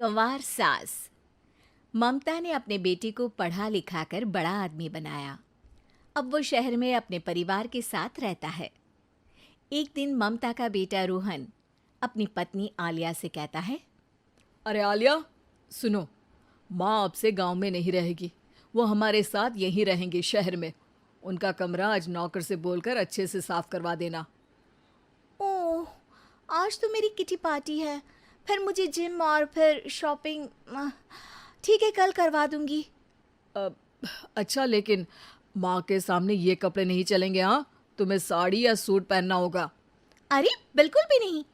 गंवार सास। ममता ने अपने बेटे को पढ़ा लिखा कर बड़ा आदमी बनाया। अब वो शहर में अपने परिवार के साथ रहता है। एक दिन ममता का बेटा रोहन अपनी पत्नी आलिया से कहता है, अरे आलिया, सुनो, माँ अब से गांव में नहीं रहेगी। वो हमारे साथ यहीं रहेंगी शहर में। उनका कमरा आज नौकर से बोलकर अच्छे से साफ करवा देना। ओह, आज तो मेरी किटी पार्टी है, फिर मुझे जिम और फिर शॉपिंग। ठीक है, कल करवा दूंगी। अब अच्छा, लेकिन माँ के सामने ये कपड़े नहीं चलेंगे। हाँ, तुम्हें साड़ी या सूट पहनना होगा। अरे बिल्कुल भी नहीं।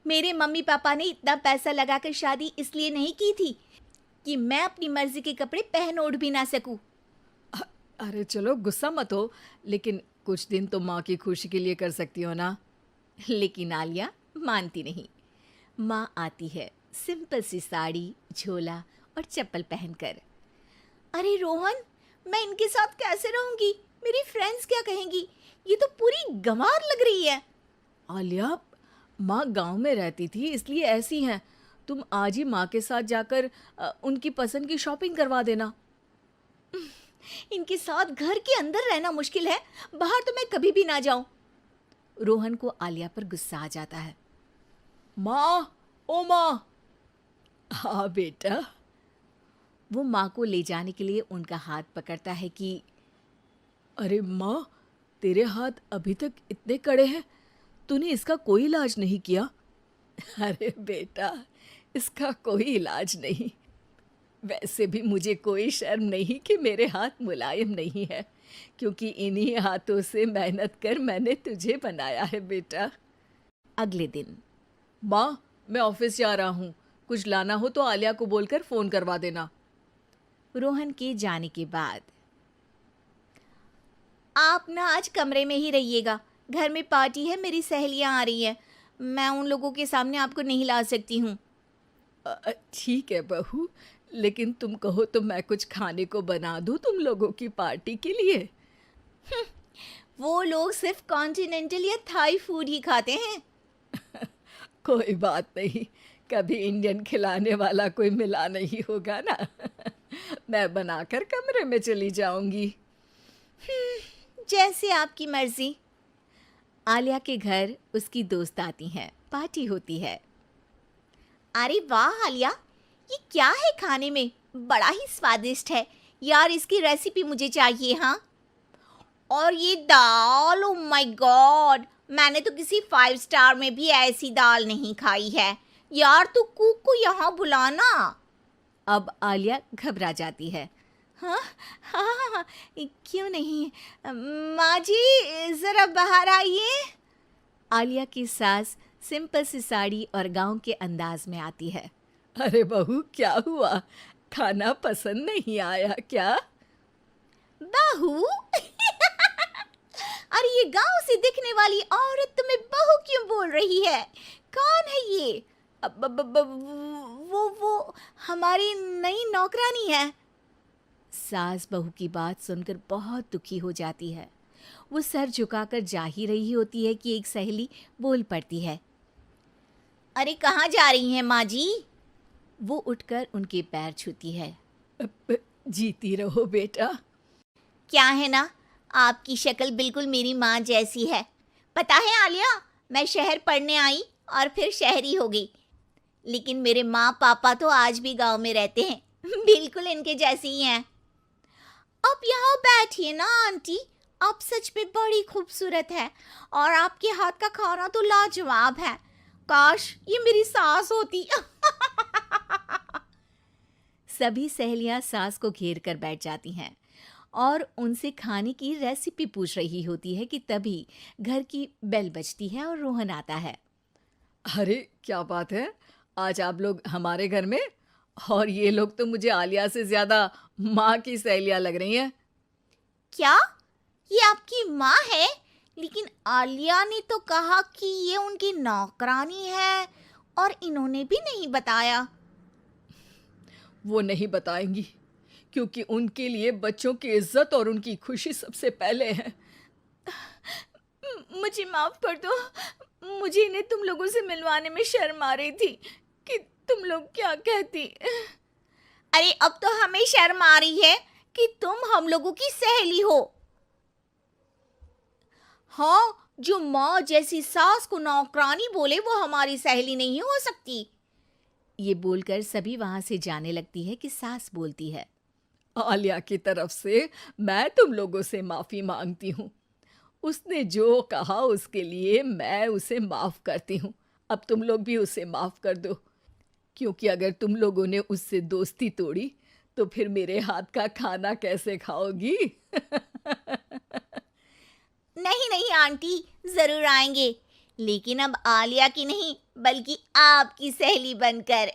मेरे मम्मी पापा ने इतना पैसा लगाकर शादी इसलिए नहीं की थी कि मैं अपनी मर्जी के कपड़े पहन ओढ़ भी ना सकूं। अरे चलो, गुस्सा मत हो, लेकिन कुछ दिन तो माँ की खुशी के लिए कर सकती हो ना। लेकिन आलिया मानती नहीं। माँ आती है सिंपल सी साड़ी, झोला और चप्पल पहनकर। अरे रोहन, मैं इनके साथ कैसे रहूंगी? मेरी फ्रेंड्स क्या कहेंगी? ये तो पूरी गंवार लग रही है। आलिया, माँ गांव में रहती थी इसलिए ऐसी हैं। तुम आज ही माँ के साथ जाकर उनकी पसंद की शॉपिंग करवा देना। इनके साथ घर के अंदर रहना मुश्किल है, बाहर तो मैं कभी भी ना जाऊं। रोहन को आलिया पर गुस्सा आ जाता है। माँ, ओ माँ। हाँ बेटा। वो माँ को ले जाने के लिए उनका हाथ पकड़ता है कि अरे माँ, तेरे हाथ अभी तक इतने कड़े हैं, तूने इसका कोई इलाज नहीं किया? अरे बेटा, इसका कोई इलाज नहीं। वैसे भी मुझे कोई शर्म नहीं कि मेरे हाथ मुलायम नहीं है, क्योंकि इन्हीं हाथों से मेहनत कर मैंने तुझे बनाया है बेटा। अगले दिन माँ, मैं ऑफिस जा रहा हूँ। कुछ लाना हो तो आलिया को बोलकर फ़ोन करवा देना। रोहन के जाने के बाद, आप ना आज कमरे में ही रहिएगा, घर में पार्टी है, मेरी सहेलियां आ रही हैं, मैं उन लोगों के सामने आपको नहीं ला सकती हूँ। ठीक है बहू, लेकिन तुम कहो तो मैं कुछ खाने को बना दूँ तुम लोगों की पार्टी के लिए। वो लोग सिर्फ कॉन्टिनेंटल या थाई फूड ही खाते हैं। कोई बात नहीं, कभी इंडियन खिलाने वाला कोई मिला नहीं होगा ना। मैं बनाकर कमरे में चली जाऊंगी। जैसे आपकी मर्जी। आलिया के घर उसकी दोस्त आती हैं, पार्टी होती है। अरे वाह आलिया, ये क्या है खाने में? बड़ा ही स्वादिष्ट है यार, इसकी रेसिपी मुझे चाहिए। हाँ, और ये दाल, ओ माय गॉड, मैंने तो किसी 5 स्टार में भी ऐसी दाल नहीं खाई है। यार तू कुक को यहाँ बुलाना। अब आलिया घबरा जाती है। हाँ हाँ हाँ हाँ, क्यों नहीं, माँ जी ज़रा बाहर आइए। आलिया की सास सिंपल सी साड़ी और गांव के अंदाज में आती है। अरे बहू, क्या हुआ? खाना पसंद नहीं आया क्या? बहू? अरे ये गांव से दिखने वाली औरत तुम्हें बहू क्यों बोल रही है? कौन है ये? वो हमारी नई नौकरानी है। सास बहू की बात सुनकर बहुत दुखी हो जाती है। वो सर झुकाकर जा ही रही होती है कि एक सहेली बोल पड़ती है। अरे कहाँ जा रही हैं माँ जी? वो उठकर उनके पैर छूती है। जीती रहो बेटा। क्या है ना, आपकी शक्ल बिल्कुल मेरी माँ जैसी है। पता है आलिया, मैं शहर पढ़ने आई और फिर शहरी हो गई, लेकिन मेरे माँ पापा तो आज भी गांव में रहते हैं, बिल्कुल इनके जैसे ही हैं। आप यहाँ बैठिए ना आंटी, आप सच में बड़ी खूबसूरत है और आपके हाथ का खाना तो लाजवाब है। काश ये मेरी सास होती। सभी सहेलियां सास को घेर कर बैठ जाती हैं और उनसे खाने की रेसिपी पूछ रही होती है कि तभी घर की बेल बजती है और रोहन आता है। अरे क्या बात है, आज आप लोग हमारे घर में? और ये लोग तो मुझे आलिया से ज़्यादा माँ की सहेलियाँ लग रही हैं। क्या ये आपकी माँ है? लेकिन आलिया ने तो कहा कि ये उनकी नौकरानी है और इन्होंने भी नहीं बताया। वो नहीं बताएंगी, क्योंकि उनके लिए बच्चों की इज्जत और उनकी खुशी सबसे पहले है। मुझे माफ कर दो, मुझे इन्हें तुम लोगों से मिलवाने में शर्म आ रही थी कि तुम लोग क्या कहती? अरे अब तो हमें शर्म आ रही है कि तुम हम लोगों की सहेली हो। हाँ, जो माँ जैसी सास को नौकरानी बोले वो हमारी सहेली नहीं हो सकती। ये बोलकर सभी वहां से जाने लगती है कि सास बोलती है, आलिया की तरफ से मैं तुम लोगों से माफी मांगती हूँ। उसने जो कहा उसके लिए मैं उसे माफ करती हूँ। अब तुम लोग भी उसे माफ कर दो, क्योंकि अगर तुम लोगों ने उससे दोस्ती तोड़ी तो फिर मेरे हाथ का खाना कैसे खाओगी? नहीं नहीं आंटी, जरूर आएंगे, लेकिन अब आलिया की नहीं बल्कि आपकी सहेली बनकर।